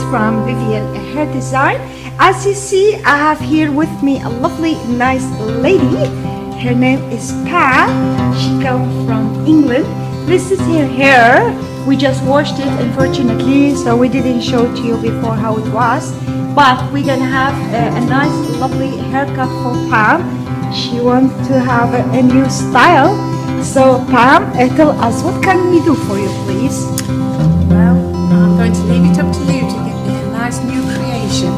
from Vivian Hair Design. As you see, I have here with me a lovely, nice lady. Her name is Pam. She comes from England. This is her hair. We just washed it, unfortunately, so we didn't show to you before how it was. But we're gonna have a nice, lovely haircut for Pam. She wants to have a new style. So Pam, tell us, what can we do for you, please? Well, I'm going to leave it up to you to give me a nice new creation.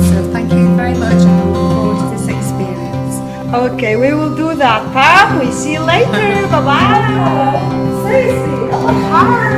So thank you very much and I look forward to this experience. Okay, we will do that. Pam, we see you later. Bye-bye. Seriously, hi.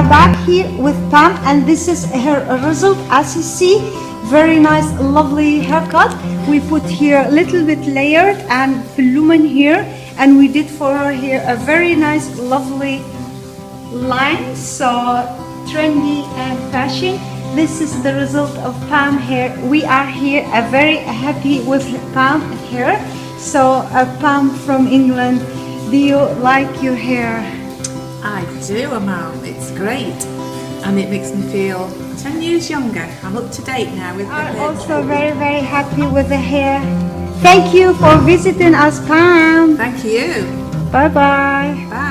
are back here with Pam, and this is her result. As you see, very nice, lovely haircut. We put here a little bit layered and volumen here, and we did for her here a very nice, lovely line. So trendy and fashion. This is the result of Pam hair. We are here very happy with Pam hair. So Pam from England, do you like your hair? I do, Amal. It's great. And it makes me feel 10 years younger. I'm up to date now with the I'm hair. also very, very happy with the hair. Thank you for visiting us, Pam. Thank you. Bye-bye. Bye.